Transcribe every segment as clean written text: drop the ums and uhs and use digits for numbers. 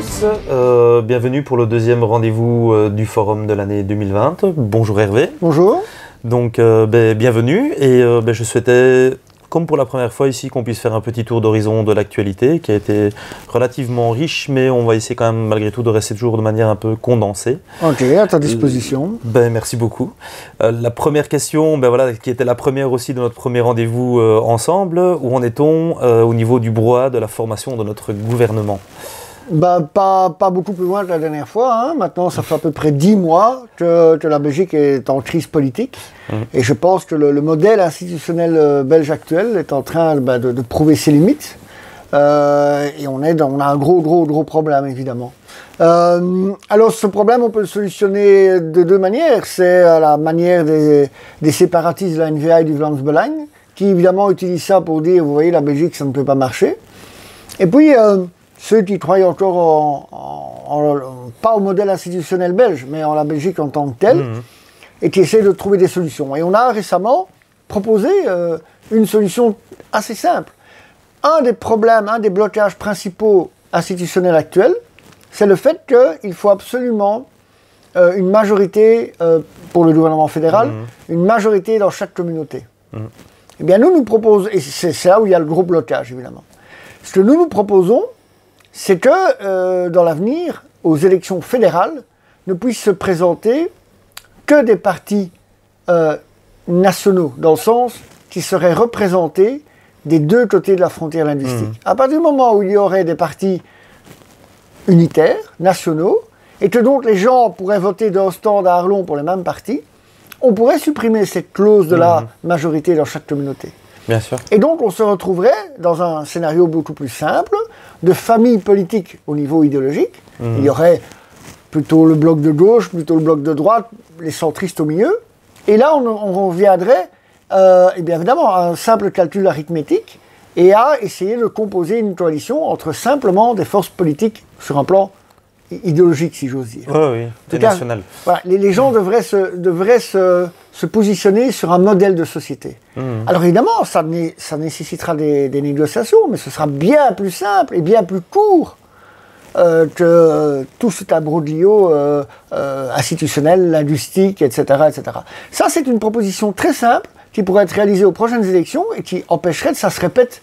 tous, bienvenue pour le deuxième rendez-vous du forum de l'année 2020. Bonjour Hervé. Bonjour. Donc bienvenue et je souhaitais, comme pour la première fois ici, qu'on puisse faire un petit tour d'horizon de l'actualité qui a été relativement riche, mais on va essayer quand même malgré tout de rester toujours de manière un peu condensée. Ok, à ta disposition. Merci beaucoup. La première question, qui était la première aussi de notre premier rendez-vous ensemble, où en est-on au niveau du brouhaha de la formation de notre gouvernement ? Pas beaucoup plus loin que la dernière fois. Hein. Maintenant, ça fait à peu près 10 mois que la Belgique est en crise politique. Et je pense que le modèle institutionnel belge actuel est en train de prouver ses limites. Et on a un gros problème, évidemment. Alors, ce problème, on peut le solutionner de deux manières. C'est à la manière des séparatistes de la NVA et du Vlaams Belang, qui évidemment utilisent ça pour dire, vous voyez, la Belgique, ça ne peut pas marcher. Et puis... ceux qui croient encore pas au modèle institutionnel belge, mais en la Belgique en tant que telle, et qui essaient de trouver des solutions. Et on a récemment proposé une solution assez simple. Un des problèmes, un des blocages principaux institutionnels actuels, c'est le fait qu'il faut absolument une majorité pour le gouvernement fédéral, une majorité dans chaque communauté. Eh bien, nous proposons, et c'est là où il y a le gros blocage, évidemment. Ce que nous proposons, c'est que dans l'avenir, aux élections fédérales, ne puissent se présenter que des partis nationaux, dans le sens qui seraient représentés des deux côtés de la frontière linguistique. À partir du moment où il y aurait des partis unitaires, nationaux, et que donc les gens pourraient voter d'Ostende à Arlon pour les mêmes partis, on pourrait supprimer cette clause de la majorité dans chaque communauté. Bien sûr. Et donc on se retrouverait dans un scénario beaucoup plus simple, de famille politique au niveau idéologique. Il y aurait plutôt le bloc de gauche, plutôt le bloc de droite, les centristes au milieu. Et là, on reviendrait, bien évidemment, à un simple calcul arithmétique et à essayer de composer une coalition entre simplement des forces politiques sur un plan idéologique, si j'ose dire. Oui, et national. Voilà, les gens devraient se positionner sur un modèle de société. Alors évidemment, ça nécessitera des négociations, mais ce sera bien plus simple et bien plus court que tout cet imbroglio institutionnel, linguistique, etc., etc. Ça, c'est une proposition très simple qui pourrait être réalisée aux prochaines élections et qui empêcherait que ça se répète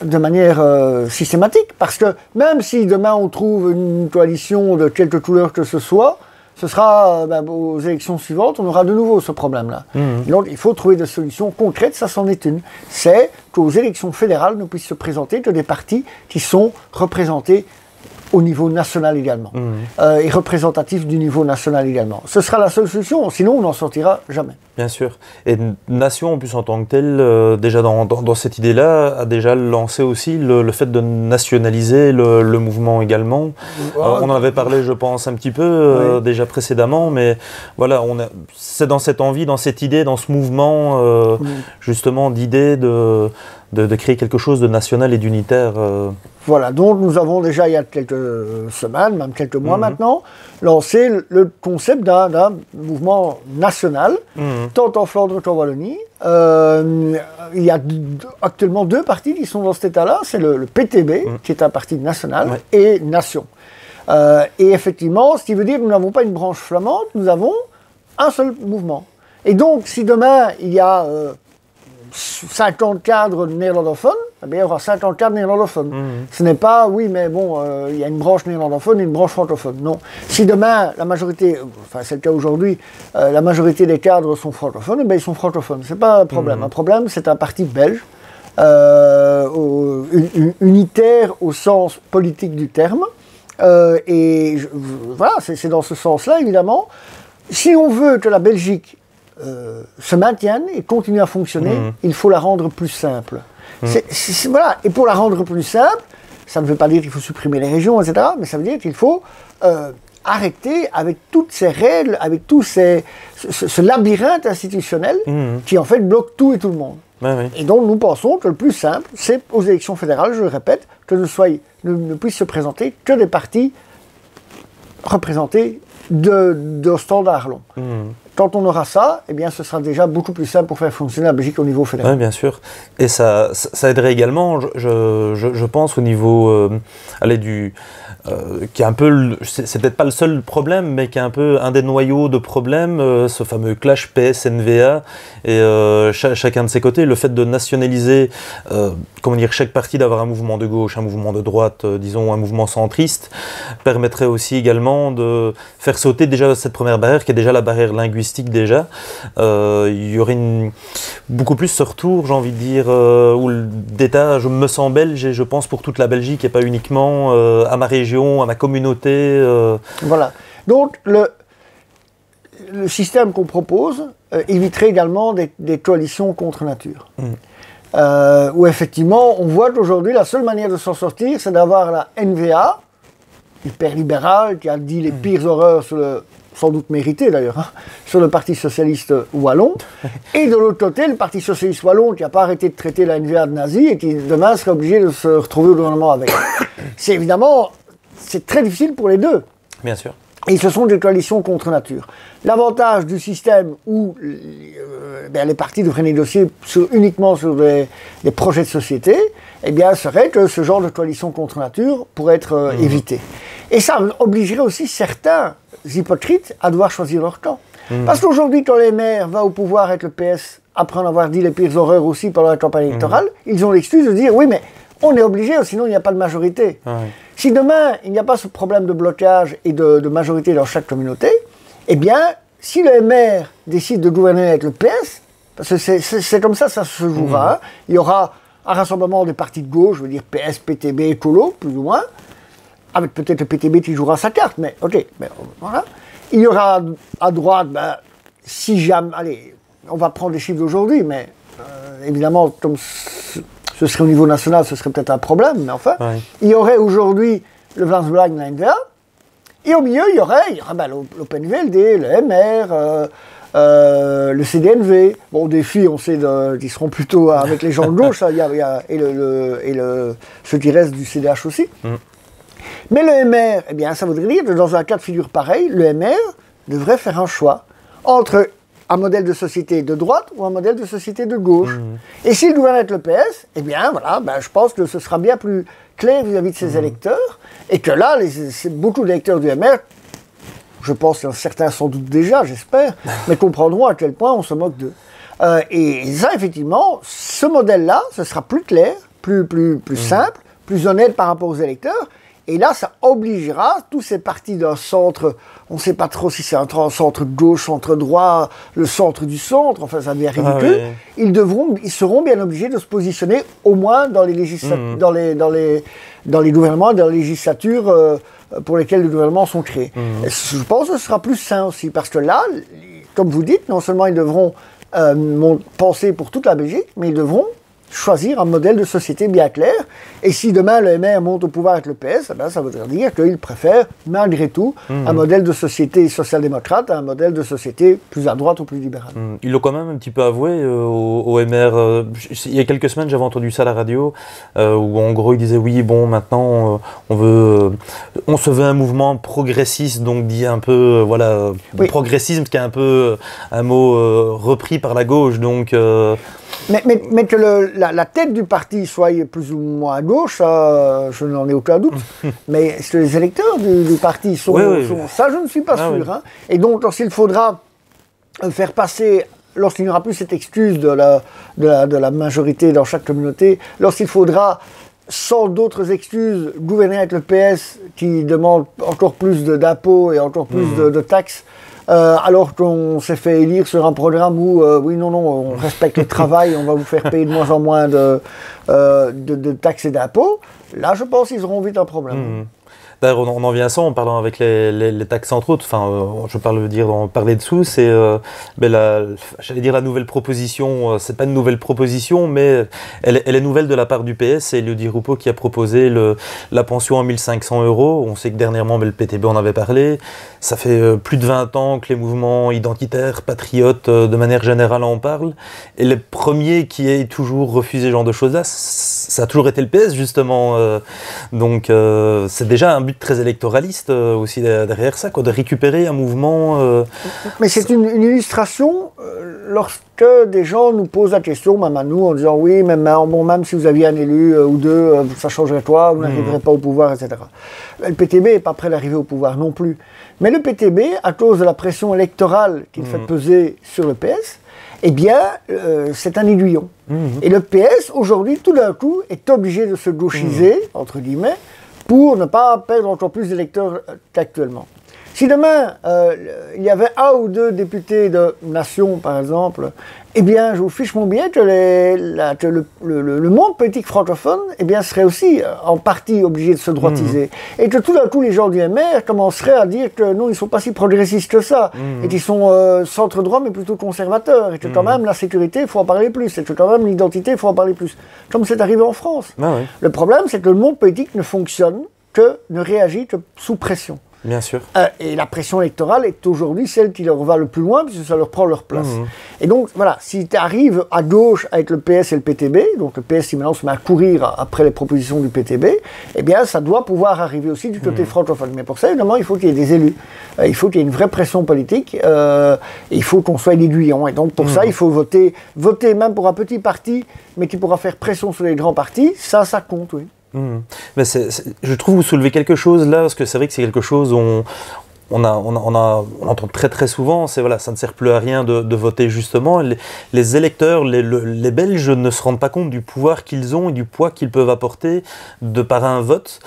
de manière systématique, parce que même si demain on trouve une coalition de quelque couleur que ce soit, ce sera aux élections suivantes, on aura de nouveau ce problème-là. Donc il faut trouver des solutions concrètes, ça c'en est une. C'est qu'aux élections fédérales ne puissent se présenter que des partis qui sont représentés au niveau national également, et représentatifs du niveau national également. Ce sera la seule solution, sinon on n'en sortira jamais. Bien sûr. Et Nation, en plus, en tant que telle, déjà dans cette idée-là, a déjà lancé aussi le fait de nationaliser le mouvement également. On en avait parlé, je pense, un petit peu déjà précédemment, mais voilà, c'est dans cette envie, dans cette idée, dans ce mouvement, justement, d'idée de créer quelque chose de national et d'unitaire. Voilà, donc nous avons déjà, il y a quelques semaines, même quelques mois maintenant, lancé le concept d'un mouvement national, tant en Flandre qu'en Wallonie. Il y a actuellement deux partis qui sont dans cet état-là, c'est le PTB, qui est un parti national, et Nation. Et effectivement, ce qui veut dire que nous n'avons pas une branche flamande, nous avons un seul mouvement. Et donc, si demain, il y a 50 cadres néerlandophones, eh bien, il y aura 50 cadres néerlandophones. Ce n'est pas, oui, mais bon, il y a une branche néerlandophone et une branche francophone. Non. Si demain, la majorité, enfin c'est le cas aujourd'hui, la majorité des cadres sont francophones, eh bien, ils sont francophones. Ce n'est pas un problème. Un problème, c'est un parti belge, unitaire au sens politique du terme. Voilà, c'est dans ce sens-là, évidemment. Si on veut que la Belgique se maintienne et continue à fonctionner, il faut la rendre plus simple. Voilà. Et pour la rendre plus simple, ça ne veut pas dire qu'il faut supprimer les régions, etc., mais ça veut dire qu'il faut arrêter avec toutes ces règles, avec tout ce labyrinthe institutionnel qui en fait bloque tout et tout le monde. Et donc nous pensons que le plus simple, c'est aux élections fédérales, je le répète, que ne puissent se présenter que des partis représentés d'Ostende à Arlon. quand on aura ça, eh bien, ce sera déjà beaucoup plus simple pour faire fonctionner la Belgique au niveau fédéral. Oui, bien sûr. Et ça aiderait également, je pense, au niveau qui est un peu, c'est peut-être pas le seul problème, mais qui est un peu un des noyaux de problème, ce fameux clash PS-NVA, et chacun de ses côtés, le fait de nationaliser, chaque parti d'avoir un mouvement de gauche, un mouvement de droite, disons un mouvement centriste, permettrait aussi également de faire sauter déjà cette première barrière, qui est déjà la barrière linguistique déjà. Il y aurait beaucoup plus ce retour, j'ai envie de dire, où d'État, je me sens belge, et je pense pour toute la Belgique, et pas uniquement à ma région, à ma communauté. Voilà. Donc, le système qu'on propose éviterait également des coalitions contre nature. Où effectivement, on voit qu'aujourd'hui, la seule manière de s'en sortir, c'est d'avoir la NVA, hyper libérale, qui a dit les pires horreurs sur le, sans doute mérité d'ailleurs, hein, sur le Parti Socialiste Wallon, et de l'autre côté, le Parti Socialiste Wallon qui n'a pas arrêté de traiter la NVA de nazi et qui demain serait obligé de se retrouver au gouvernement avec. C'est évidemment, c'est très difficile pour les deux. Bien sûr. Et ce sont des coalitions contre nature. L'avantage du système où les partis devraient négocier uniquement sur des projets de société, eh bien, serait que ce genre de coalition contre nature pourrait être évité. Et ça obligerait aussi certains hypocrites à devoir choisir leur camp. Parce qu'aujourd'hui, quand les maires vont au pouvoir avec le PS, après en avoir dit les pires horreurs aussi pendant la campagne électorale, ils ont l'excuse de dire « oui, mais on est obligé, sinon il n'y a pas de majorité ». Si demain, il n'y a pas ce problème de blocage et de majorité dans chaque communauté, eh bien, si le maire décide de gouverner avec le PS, parce que c'est comme ça se jouera, hein, il y aura un rassemblement des partis de gauche, je veux dire PS, PTB, Écolo, plus ou moins, avec peut-être le PTB qui jouera sa carte, mais ok, mais voilà. Il y aura à droite, si jamais, allez, on va prendre les chiffres d'aujourd'hui, mais évidemment, comme ce serait au niveau national, ce serait peut-être un problème, mais enfin, il y aurait aujourd'hui le Vlaams Belang, la NVA, et au milieu, il y aurait l'OpenVLD, le MR, le CDNV. Bon, des filles, on sait qu'ils seront plutôt avec les gens de gauche, ça, et ceux qui restent du CDH aussi. Mais le MR, eh bien, ça voudrait dire que dans un cas de figure pareil, le MR devrait faire un choix entre un modèle de société de droite ou un modèle de société de gauche. Et s'il gouverne avec le PS, eh bien, voilà, je pense que ce sera bien plus clair vis-à-vis de ses électeurs, et que là, beaucoup d'électeurs du MR, je pense que certains sans doute déjà, j'espère, mais comprendront à quel point on se moque d'eux. Et ça, effectivement, ce modèle-là, ce sera plus clair, plus simple, plus honnête par rapport aux électeurs. Et là, ça obligera tous ces partis d'un centre, on ne sait pas trop si c'est un centre gauche, centre droit, le centre du centre, enfin ça devient ridicule. Ils seront bien obligés de se positionner au moins dans les dans les gouvernements, dans les législatures pour lesquelles les gouvernements sont créés. Je pense que ce sera plus sain aussi, parce que là, comme vous dites, non seulement ils devront penser pour toute la Belgique, mais ils devront choisir un modèle de société bien clair. Et si demain le MR monte au pouvoir avec le PS, ça voudrait dire qu'il préfère, malgré tout, un modèle de société social-démocrate à un modèle de société plus à droite ou plus libérale. Ils l'ont quand même un petit peu avoué au MR. Il y a quelques semaines, j'avais entendu ça à la radio, où en gros, ils disaient oui, bon, maintenant, on se veut un mouvement progressiste, donc dit un peu, progressisme, qui est un peu un mot repris par la gauche, donc... Mais que la tête du parti soit plus ou moins à gauche, ça, je n'en ai aucun doute. Mais est-ce que les électeurs du parti sont... Ça, je ne suis pas sûr. Hein. Et donc, lorsqu'il faudra faire passer, lorsqu'il n'y aura plus cette excuse de la majorité dans chaque communauté, lorsqu'il faudra, sans d'autres excuses, gouverner avec le PS qui demande encore plus d'impôts et encore plus de taxes, alors qu'on s'est fait élire sur un programme où, on respecte le travail, on va vous faire payer de moins en moins de taxes et d'impôts, là, je pense qu'ils auront vite un problème. D'ailleurs, on en vient à ça en parlant avec les taxes entre autres. Enfin, je parler dessous, c'est j'allais dire la nouvelle proposition. C'est pas une nouvelle proposition, mais elle est nouvelle de la part du PS. C'est Elodie Roupeau qui a proposé la pension à 1 500 €. On sait que dernièrement, le PTB en avait parlé. Ça fait plus de 20 ans que les mouvements identitaires, patriotes, de manière générale, en parlent. Et les premiers qui aient toujours refusé ce genre de choses-là, ça a toujours été le PS justement. Donc c'est déjà un but très électoraliste aussi derrière ça, quoi, de récupérer un mouvement. Mais c'est une illustration lorsque des gens nous posent la question, même à nous, en disant oui, même si vous aviez un élu ou deux, ça changerait quoi, vous n'arriverez pas au pouvoir, etc. Le PTB n'est pas prêt d'arriver au pouvoir non plus. Mais le PTB, à cause de la pression électorale qu'il fait peser sur le PS, eh bien, c'est un aiguillon. Et le PS, aujourd'hui, tout d'un coup, est obligé de se gauchiser, entre guillemets, pour ne pas perdre encore plus d'électeurs qu'actuellement. Si demain, il y avait un ou deux députés de nation, par exemple, eh bien, je vous fiche mon billet que le monde politique francophone eh bien, serait aussi en partie obligé de se droitiser. Et que tout d'un coup, les gens du MR commenceraient à dire que non, ils ne sont pas si progressistes que ça, et qu'ils sont centre-droit, mais plutôt conservateurs, et que quand même, la sécurité, il faut en parler plus, et que quand même, l'identité, il faut en parler plus. Comme c'est arrivé en France. Ah oui. Le problème, c'est que le monde politique ne réagit que sous pression. Bien sûr. Et la pression électorale est aujourd'hui celle qui leur va le plus loin, puisque ça leur prend leur place. Et donc, voilà, si tu arrives à gauche avec le PS et le PTB, donc le PS qui maintenant se met à courir après les propositions du PTB, eh bien, ça doit pouvoir arriver aussi du côté francophone. Mais pour ça, évidemment, il faut qu'il y ait des élus. Il faut qu'il y ait une vraie pression politique. Et il faut qu'on soit l'aiguillon. Et donc, pour ça, il faut voter même pour un petit parti, mais qui pourra faire pression sur les grands partis. Ça compte, oui. Mais je trouve que vous soulevez quelque chose là, parce que c'est vrai que c'est quelque chose où on entend très très souvent, ça ne sert plus à rien de voter justement. Les électeurs, les Belges ne se rendent pas compte du pouvoir qu'ils ont et du poids qu'ils peuvent apporter de par un vote.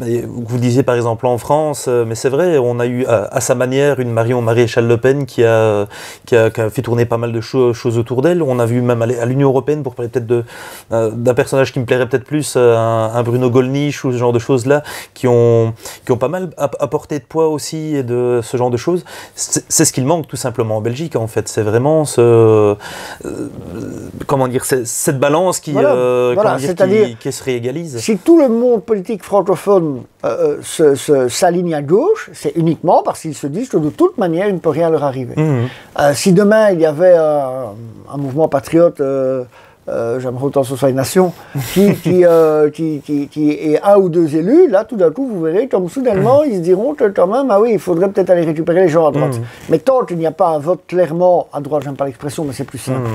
Vous disiez par exemple en France, mais c'est vrai, on a eu à sa manière une Marion Maréchal Le Pen qui a fait tourner pas mal de choses autour d'elle. On a vu même aller à l'Union Européenne, pour parler peut-être d'un personnage qui me plairait peut-être plus, un Bruno Gollnisch ou ce genre de choses-là, qui ont pas mal apporté de poids aussi et de ce genre de choses. C'est ce qu'il manque tout simplement en Belgique en fait. C'est vraiment cette balance qui se réégalise. Si tout le monde politique francophone s'aligne à gauche, c'est uniquement parce qu'ils se disent que de toute manière, il ne peut rien leur arriver. Si demain, il y avait un mouvement patriote, j'aimerais autant que ce soit une nation, qui est un ou deux élus, là, tout d'un coup, vous verrez, comme soudainement, ils se diront que quand même, ah oui, il faudrait peut-être aller récupérer les gens à droite. Mais tant qu'il n'y a pas un vote clairement, à droite, j'aime pas l'expression, mais c'est plus simple,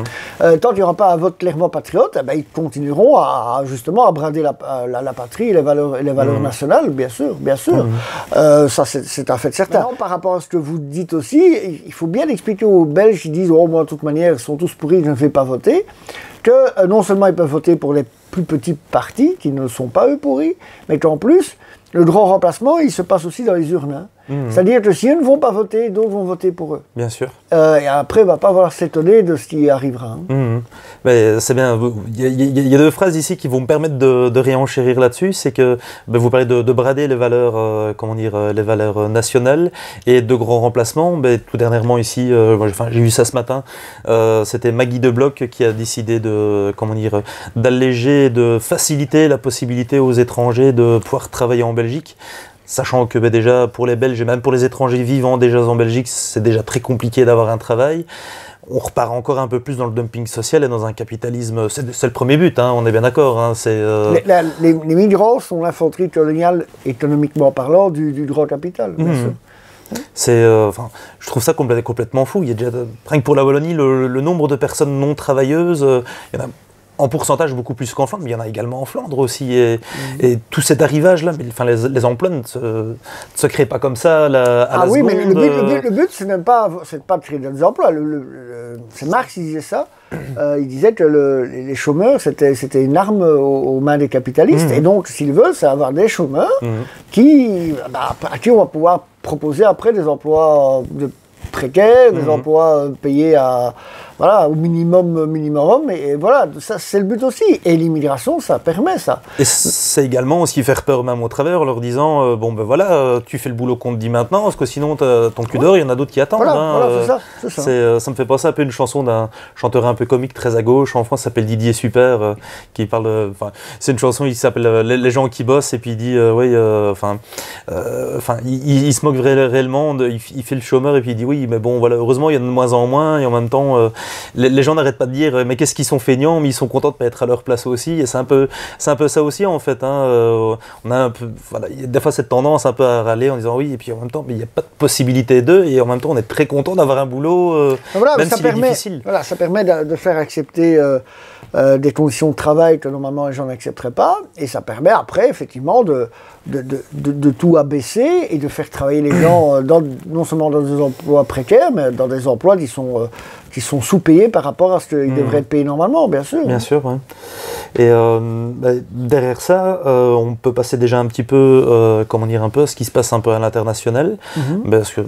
tant qu'il n'y aura pas un vote clairement patriote, eh ben, ils continueront justement à brader la patrie et les valeurs nationales, bien sûr. Ça, c'est un fait certain. Maintenant, par rapport à ce que vous dites aussi, il faut bien expliquer aux Belges qui disent, oh, moi, de toute manière, ils sont tous pourris, je ne vais pas voter, que non seulement ils peuvent voter pour les plus petits partis, qui ne sont pas eux pourris, mais qu'en plus, le grand remplacement, il se passe aussi dans les urnes. Hein. C'est-à-dire que si eux ne vont pas voter, d'autres vont voter pour eux. Bien sûr. Et après, il ne va pas falloir s'étonner de ce qui arrivera. Hein. Mais c'est bien. Il y a deux phrases ici qui vont me permettre de réenchérir là-dessus. C'est que vous parlez de brader les valeurs, les valeurs nationales et de grands remplacements. Tout dernièrement ici, j'ai vu ça ce matin. C'était Maggie Debloc qui a décidé d'alléger, de faciliter la possibilité aux étrangers de pouvoir travailler en Belgique. Sachant que déjà pour les Belges et même pour les étrangers vivant déjà en Belgique, c'est déjà très compliqué d'avoir un travail. On repart encore un peu plus dans le dumping social et dans un capitalisme. C'est le premier but, hein, on est bien d'accord. Hein, les migrants sont l'infanterie coloniale, économiquement parlant, du grand capital, bien sûr. Je trouve ça complètement fou. Il y a déjà, rien que pour la Wallonie, le nombre de personnes non travailleuses, il y en a en pourcentage beaucoup plus qu'en Flandre, mais il y en a également en Flandre aussi. Et tout cet arrivage-là, les emplois ne se créent pas comme ça à la seconde. Mais le but, c'est même pas de créer des emplois. C'est Marx qui disait ça. Il disait que les chômeurs, c'était une arme aux mains des capitalistes. Et donc, s'ils veulent, c'est avoir des chômeurs à qui on va pouvoir proposer après des emplois précaires, des emplois payés au minimum, et voilà, ça c'est le but aussi. Et l'immigration, ça permet ça. Et c'est également aussi faire peur même au travers, en leur disant, tu fais le boulot qu'on te dit maintenant, parce que sinon ton cul d'or, il y en a d'autres qui attendent. C'est ça. Ça me fait penser un peu à une chanson d'un chanteur un peu comique très à gauche, en France, qui s'appelle Didier Super, qui parle c'est une chanson, il s'appelle Les gens qui bossent, et puis il dit, il se moque réellement, il fait le chômeur, et puis il dit oui, mais bon, voilà, heureusement, il y en a de moins en moins, et en même temps, les gens n'arrêtent pas de dire mais qu'est-ce qu'ils sont feignants, mais ils sont contents de pas être à leur place aussi. Et c'est un peu ça aussi en fait. Hein. On a un peu, voilà, il y a des fois cette tendance un peu à râler en disant oui, et puis en même temps, mais il n'y a pas de possibilité d'eux, et en même temps, on est très content d'avoir un boulot, même s'il est difficile. Voilà, ça permet de faire accepter des conditions de travail que normalement les gens n'accepteraient pas, et ça permet après effectivement de tout abaisser et de faire travailler les gens non seulement dans des emplois précaires, mais dans des emplois qui sont sous-payés par rapport à ce qu'ils devraient être payés normalement, bien sûr. Bien sûr, oui. Et derrière ça, on peut passer déjà un petit peu, comment dire, un peu à ce qui se passe un peu à l'international, parce que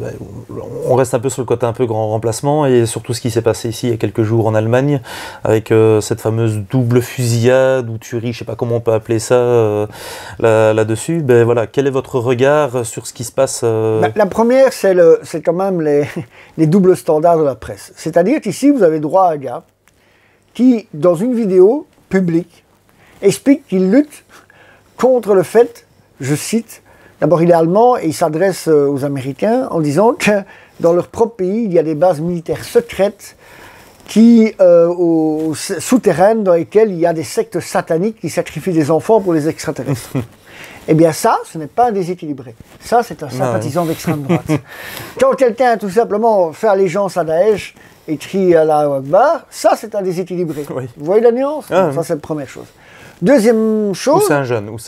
on reste un peu sur le côté un peu grand remplacement, et surtout ce qui s'est passé ici il y a quelques jours en Allemagne, avec cette fameuse double fusillade ou tuerie, je ne sais pas comment on peut appeler ça là-dessus. Ben voilà, quel est votre regard sur ce qui se passe La première, c'est quand même les doubles standards de la presse. C'est-à-dire qu'ici, vous avez droit à un gars qui, dans une vidéo publique, explique qu'il lutte contre le fait, je cite, d'abord il est allemand et il s'adresse aux Américains en disant que dans leur propre pays, il y a des bases militaires secrètes souterraines dans lesquelles il y a des sectes sataniques qui sacrifient des enfants pour les extraterrestres. Eh bien ça, ce n'est pas un déséquilibré. Ça, c'est un sympathisant d'extrême droite. Quand quelqu'un, tout simplement, fait allégeance à Daesh et crie à la Akbar, ça, c'est un déséquilibré. Oui. Vous voyez la nuance? Ça, c'est la première chose. Deuxième chose... Ou c'est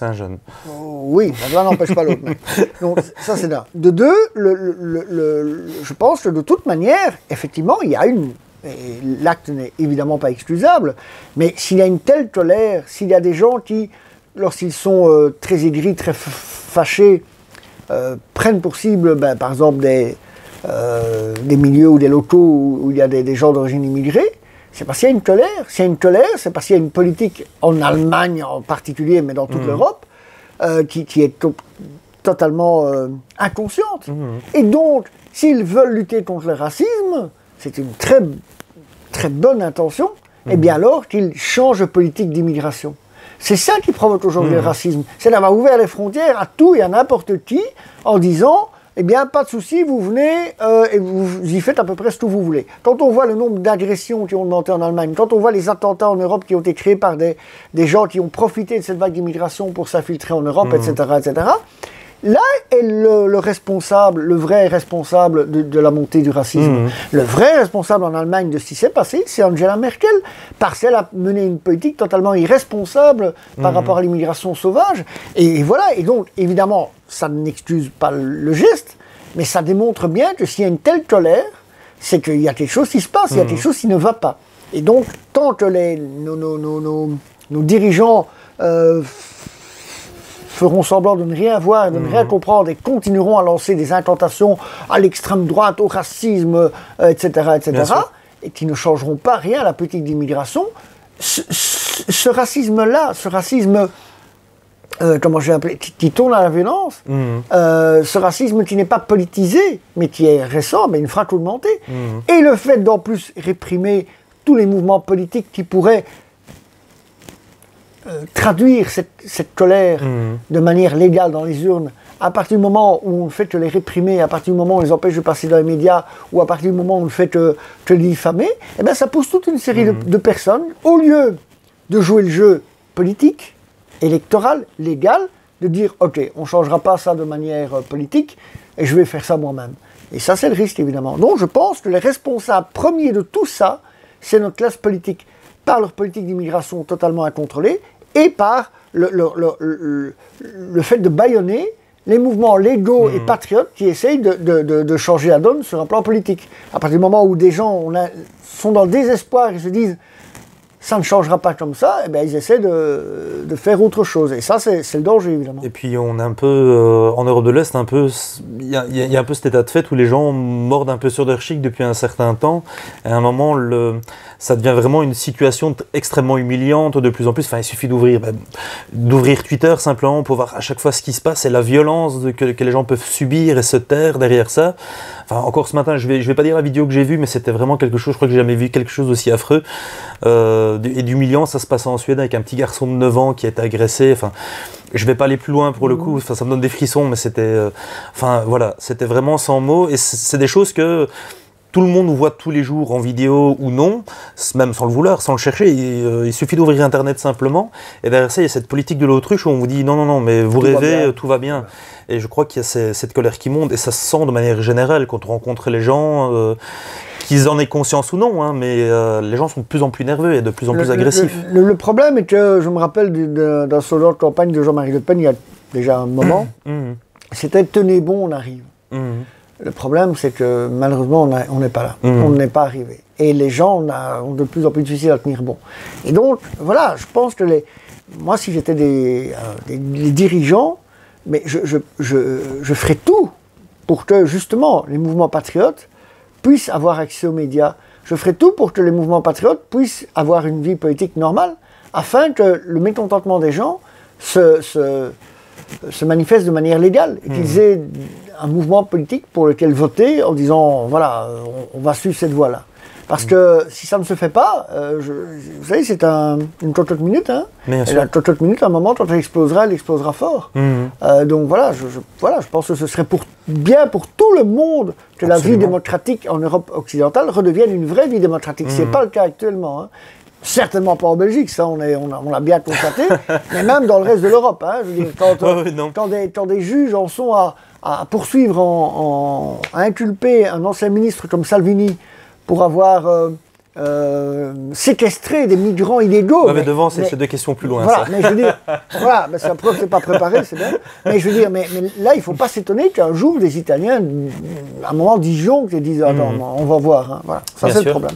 un jeune. Oui, l'un n'empêche pas l'autre. Donc, ça, c'est là. De deux, je pense que de toute manière, effectivement, il y a l'acte n'est évidemment pas excusable, mais s'il y a une telle colère, s'il y a des gens qui, lorsqu'ils sont très aigris, très fâchés, prennent pour cible, par exemple, des milieux ou des locaux où il y a des gens d'origine immigrée, c'est parce qu'il y a une colère. S'il y a une colère, c'est parce qu'il y a une politique, en Allemagne en particulier, mais dans toute l'Europe, qui est totalement inconsciente. Et donc, s'ils veulent lutter contre le racisme, c'est une très, très bonne intention, et bien alors qu'ils changent de politique d'immigration. C'est ça qui provoque aujourd'hui le racisme. C'est d'avoir ouvert les frontières à tout et à n'importe qui en disant, eh bien, pas de souci, vous venez et vous y faites à peu près ce que vous voulez. Quand on voit le nombre d'agressions qui ont augmenté en Allemagne, quand on voit les attentats en Europe qui ont été créés par des gens qui ont profité de cette vague d'immigration pour s'infiltrer en Europe, etc., là est le responsable, le vrai responsable de la montée du racisme. Le vrai responsable en Allemagne de ce qui s'est passé, c'est Angela Merkel, parce qu'elle a mené une politique totalement irresponsable par rapport à l'immigration sauvage. Et voilà, et donc, évidemment, ça n'excuse pas le geste, mais ça démontre bien que s'il y a une telle colère, c'est qu'il y a quelque chose qui se passe, il y a quelque chose qui ne va pas. Et donc, tant que nos dirigeants feront semblant de ne rien voir, de ne rien comprendre et continueront à lancer des incantations à l'extrême droite, au racisme, etc., et qui ne changeront pas rien à la politique d'immigration, ce racisme-là, ce racisme, comment je vais appeler, qui tourne à la violence, ce racisme qui n'est pas politisé, mais qui est récent, mais il ne fera qu'augmenter. Et le fait d'en plus réprimer tous les mouvements politiques qui pourraient traduire cette colère de manière légale dans les urnes, à partir du moment où on ne fait que les réprimer, à partir du moment où on les empêche de passer dans les médias, ou à partir du moment où on ne fait que les diffamer, eh bien ça pousse toute une série de personnes, au lieu de jouer le jeu politique, électoral, légal, de dire « Ok, on ne changera pas ça de manière politique, et je vais faire ça moi-même ». Et ça, c'est le risque, évidemment. Donc je pense que les responsables premiers de tout ça, c'est notre classe politique, par leur politique d'immigration totalement incontrôlée, et par le fait de bâillonner les mouvements légaux et patriotes qui essayent de changer la donne sur un plan politique. À partir du moment où des gens sont dans le désespoir et se disent ça ne changera pas comme ça, eh bien, ils essaient de faire autre chose. Et ça, c'est le danger, évidemment. Et puis, on est un peu, en Europe de l'Est, il y a un peu cet état de fait où les gens mordent un peu sur leur chic depuis un certain temps. Et à un moment, ça devient vraiment une situation extrêmement humiliante de plus en plus. Enfin, il suffit d'ouvrir Twitter simplement pour voir à chaque fois ce qui se passe et la violence que les gens peuvent subir et se taire derrière ça. Enfin, encore ce matin, je vais pas dire la vidéo que j'ai vue, mais c'était vraiment quelque chose, je crois que j'ai jamais vu quelque chose d'aussi affreux. Et d'humiliant, ça se passe en Suède avec un petit garçon de 9 ans qui a été agressé. Enfin, je vais pas aller plus loin pour le coup, enfin, ça me donne des frissons, mais c'était, enfin voilà, c'était vraiment sans mots. Et c'est des choses que tout le monde nous voit tous les jours en vidéo ou non, même sans le vouloir, sans le chercher. Il suffit d'ouvrir Internet simplement. Et derrière ça, il y a cette politique de l'autruche où on vous dit non, non, non, mais vous rêvez, tout va bien. Et je crois qu'il y a cette colère qui monte. Et ça se sent de manière générale quand on rencontre les gens, qu'ils en aient conscience ou non. Hein, mais les gens sont de plus en plus nerveux et de plus en plus agressifs. Le problème est que je me rappelle d'un slogan de campagne de Jean-Marie Le Pen il y a déjà un moment. C'était « Tenez bon, on arrive ». Le problème, c'est que malheureusement, on n'est pas là. On n'est pas arrivé. Et les gens ont de plus en plus difficile à tenir bon. Et donc, voilà, je pense que moi, si j'étais les dirigeants, mais je ferais tout pour que, justement, les mouvements patriotes puissent avoir accès aux médias. Je ferais tout pour que les mouvements patriotes puissent avoir une vie politique normale, afin que le mécontentement des gens se manifeste de manière légale, et qu'ils aient un mouvement politique pour lequel voter en disant, voilà, on va suivre cette voie-là. Parce que si ça ne se fait pas, vous savez, c'est une cocotte minute, hein. Et la cocotte minute, à un moment, quand elle explosera fort. Donc voilà, je pense que ce serait bien pour tout le monde que la vie démocratique en Europe occidentale redevienne une vraie vie démocratique. Ce n'est pas le cas actuellement, hein. Certainement pas en Belgique, ça on l'a bien constaté, mais même dans le reste de l'Europe. Hein, je veux dire, quand des juges en sont à poursuivre, à inculper un ancien ministre comme Salvini pour avoir séquestré des migrants illégaux. Mais devant, c'est deux questions plus loin. Voilà, ça. mais je veux dire, voilà, c'est un preuve que c'est pas préparé, c'est bien. Mais je veux dire, mais là, il ne faut pas s'étonner qu'un jour, des Italiens, à un moment, disjonctent et disent, attends, on va voir. Hein. Voilà, ça c'est le problème.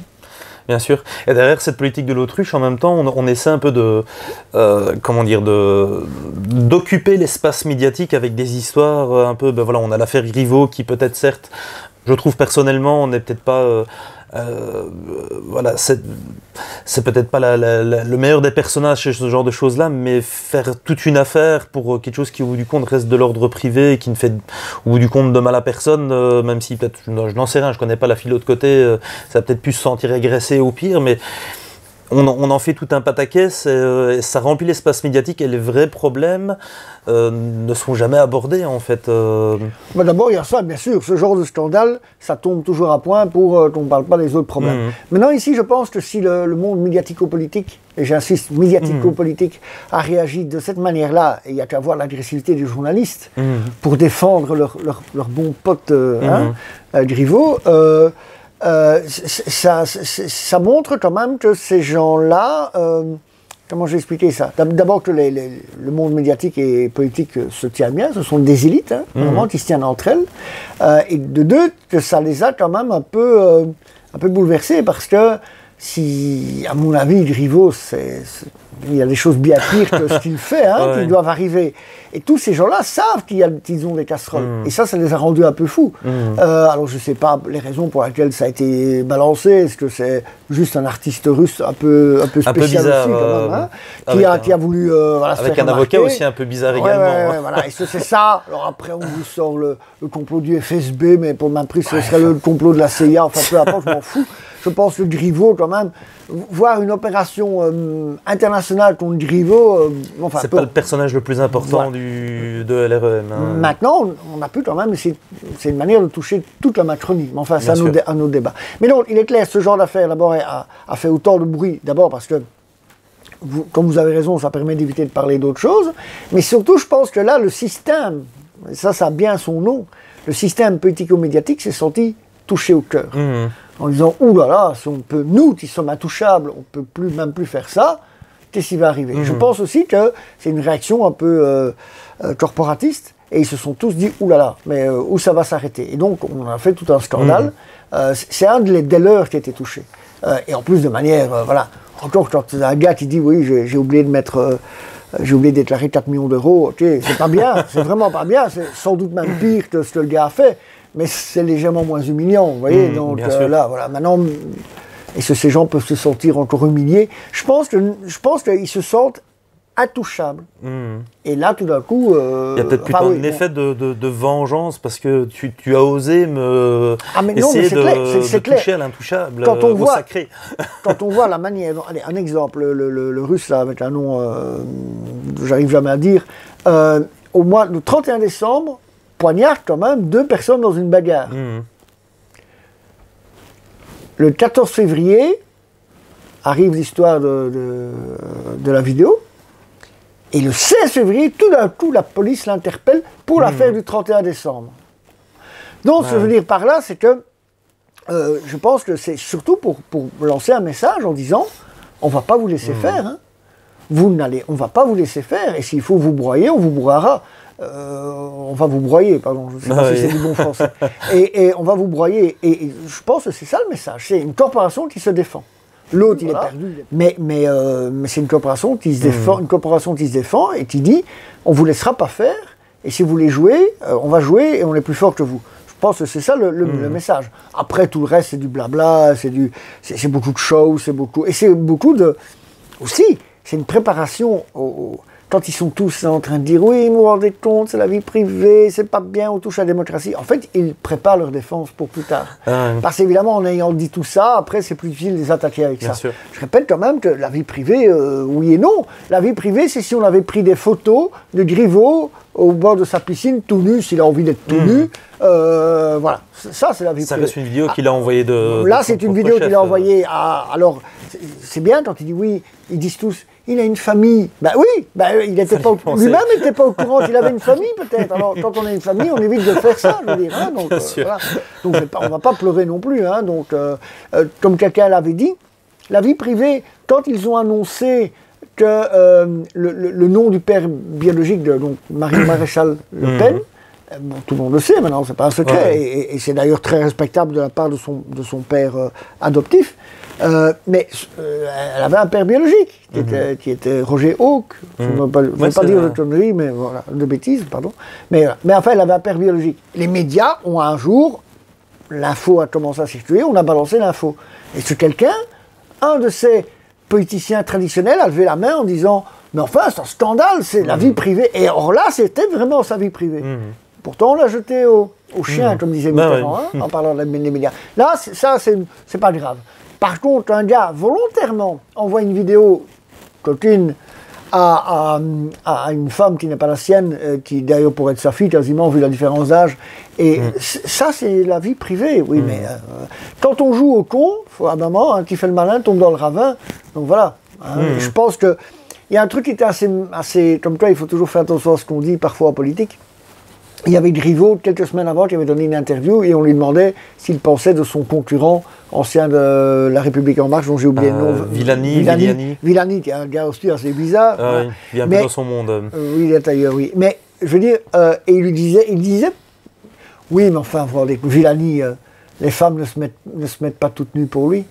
Bien sûr. Et derrière cette politique de l'autruche, en même temps, on essaie un peu d'occuper l'espace médiatique avec des histoires un peu, voilà, on a l'affaire Griveaux qui peut-être, certes, je trouve personnellement, on n'est peut-être pas, voilà, c'est peut-être pas le meilleur des personnages chez ce genre de choses-là, mais faire toute une affaire pour quelque chose qui, au bout du compte, reste de l'ordre privé et qui ne fait, au bout du compte, de mal à personne, même si peut-être, je n'en sais rien, je connais pas la fille de l'autre côté, ça a peut-être pu se sentir agressé au pire, mais on en fait tout un pataquès, et ça remplit l'espace médiatique et les vrais problèmes ne sont jamais abordés en fait. Bah d'abord il y a ça, bien sûr, ce genre de scandale, ça tombe toujours à point pour qu'on ne parle pas des autres problèmes. Maintenant ici je pense que si le monde médiatico-politique, et j'insiste, médiatico-politique, a réagi de cette manière-là, et il y a qu'à voir l'agressivité des journalistes pour défendre leur bon pote Griveaux, ça montre quand même que ces gens-là, comment j'ai expliqué ça? D'abord que le monde médiatique et politique se tient bien, ce sont des élites, hein, vraiment, qui se tiennent entre elles, et de deux, que ça les a quand même un peu bouleversés, parce que si, à mon avis, Griveaux, il y a des choses bien pires que ce qu'il fait, hein, qui doivent arriver. Et tous ces gens-là savent qu'ils ont des casseroles. Et ça les a rendus un peu fous. Alors je ne sais pas les raisons pour lesquelles ça a été balancé. Est-ce que c'est juste un artiste russe un peu spécial bizarre, aussi, quand même, hein, qui a voulu voilà, se avec faire un avocat aussi un peu bizarre également. Voilà. Est-ce que c'est ça? Alors après, on vous sort le complot du FSB, mais pour ma prise, ce serait le complot de la CIA. Enfin, peu importe, je m'en fous. Je pense que Griveaux, quand même, voir une opération internationale contre Griveaux... enfin, c'est pas le personnage le plus important de LREM. Hein. Maintenant, on a pu quand même... C'est une manière de toucher toute la Macronie. Mais enfin, c'est un autre débat. Mais donc, il est clair, ce genre d'affaire, d'abord, a fait autant de bruit. D'abord parce que, comme vous avez raison, ça permet d'éviter de parler d'autres choses. Mais surtout, je pense que là, le système, ça a bien son nom, le système politico-médiatique s'est senti touché au cœur. En disant, ouh là là, si on peut, nous qui sommes intouchables, on ne peut même plus faire ça, qu'est-ce qui va arriver? Je pense aussi que c'est une réaction un peu corporatiste, et ils se sont tous dit, ouh là là, mais où ça va s'arrêter? Et donc, on a fait tout un scandale. C'est un des leurs qui a été touché. Et en plus, de manière, voilà, encore quand un gars qui dit, oui, j'ai oublié de mettre... j'ai oublié de déclarer 4 millions d'euros, ok, c'est pas bien, c'est vraiment pas bien, c'est sans doute même pire que ce que le gars a fait. Mais c'est légèrement moins humiliant, vous voyez. Donc là, voilà, maintenant, est-ce que ces gens peuvent se sentir encore humiliés? Je pense qu'ils se sentent intouchables. Et là, tout d'un coup... il y a peut-être plutôt un effet de vengeance, parce que tu as osé essayer de toucher à l'intouchable, au sacré. Quand on voit la manière... Allez, un exemple, le russe, là, avec un nom que j'arrive jamais à dire, au mois le 31 décembre, poignarde quand même 2 personnes dans une bagarre. Le 14 février arrive l'histoire de la vidéo. Et le 16 février, tout d'un coup, la police l'interpelle pour l'affaire du 31 décembre. Donc, ce que je veux dire par là, c'est que je pense que c'est surtout pour lancer un message en disant on ne va pas vous laisser faire. Hein. On ne va pas vous laisser faire. Et s'il faut vous broyer, on vous broiera. On va vous broyer, pardon, je ne sais pas si c'est du bon français. Et on va vous broyer. Et je pense que c'est ça le message. C'est une corporation qui se défend. L'autre, il est perdu. Mais c'est une corporation qui se défend, et qui dit on ne vous laissera pas faire, et si vous voulez jouer, on va jouer et on est plus fort que vous. Je pense que c'est ça le message. Après, tout le reste, c'est du blabla, c'est beaucoup de show, et c'est beaucoup de... Aussi, c'est une préparation quand ils sont tous en train de dire oui, vous vous rendez compte, c'est la vie privée, c'est pas bien, on touche à la démocratie. En fait, ils préparent leur défense pour plus tard. Parce qu'évidemment, en ayant dit tout ça, après, c'est plus difficile de les attaquer avec ça. Sûr. Je répète quand même que la vie privée, oui et non. La vie privée, c'est si on avait pris des photos de Griveaux au bord de sa piscine, tout nu, s'il a envie d'être tout nu. Voilà, ça c'est la vie privée. Ça reste une vidéo qu'il a envoyée de... Là, c'est une vidéo qu'il a envoyée à... Alors, c'est bien quand il dit oui, ils disent tous... Il a une famille. Ben oui, il n'était pas lui-même n'était pas au courant qu'il avait une famille peut-être. Alors quand on a une famille, on évite de faire ça, je veux dire. Hein, donc voilà. Donc on ne va pas pleurer non plus. Hein, donc comme quelqu'un l'avait dit, la vie privée, quand ils ont annoncé que le nom du père biologique de Marie Maréchal Le Pen, bon, tout le monde le sait maintenant, c'est pas un secret, et c'est d'ailleurs très respectable de la part de son père adoptif. Mais elle avait un père biologique qui était Roger Hawke. Je ne veux pas dire de conneries, mais voilà, de bêtises, pardon. Mais enfin, elle avait un père biologique. Les médias ont un jour, l'info a commencé à circuler, on a balancé l'info. Et c'est quelqu'un, un de ces politiciens traditionnels, a levé la main en disant mais enfin, c'est un scandale, c'est la vie privée. Et or là, c'était vraiment sa vie privée. Pourtant, on l'a jeté au chien, comme disait Mitterrand, en parlant des médias. Là, ça, c'est pas grave. Par contre, un gars volontairement envoie une vidéo coquine à une femme qui n'est pas la sienne, qui d'ailleurs pourrait être sa fille quasiment, vu la différence d'âge. Et ça, c'est la vie privée, oui. Mais quand on joue au con, faut à un moment, qui fait le malin tombe dans le ravin. Donc voilà. Je pense qu'il y a un truc qui était assez... Comme quoi, il faut toujours faire attention à ce qu'on dit parfois en politique. Il y avait Griveaux, quelques semaines avant, qui avait donné une interview et on lui demandait s'il pensait de son concurrent ancien de La République En Marche, dont j'ai oublié le nom. Villani, qui est un gars aussi assez bizarre. Il est un peu dans son monde. Oui, il est ailleurs, oui. Mais, je veux dire, et il disait, oui, mais enfin, Villani, les femmes ne se mettent pas toutes nues pour lui.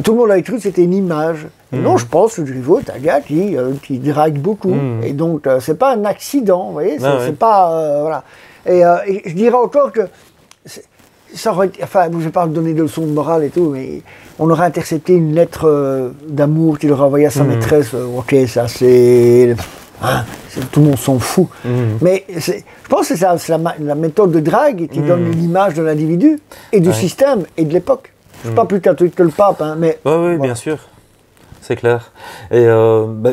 Et tout le monde avait cru que c'était une image. Et non, je pense que Griveaux est un gars qui drague beaucoup. Et donc, c'est pas un accident, vous voyez, c'est pas... voilà. Et je dirais encore que, ça aurait, enfin, je ne vais pas donner de leçons de morale et tout, mais on aurait intercepté une lettre d'amour qu'il aurait envoyée à sa maîtresse. Ok, ça c'est... Hein, tout le monde s'en fout. Mais je pense que c'est la méthode de drague qui donne une image de l'individu et du système et de l'époque. Je ne suis pas plus catholique que le pape, hein, mais... Oui, voilà. Bien sûr. C'est clair. Et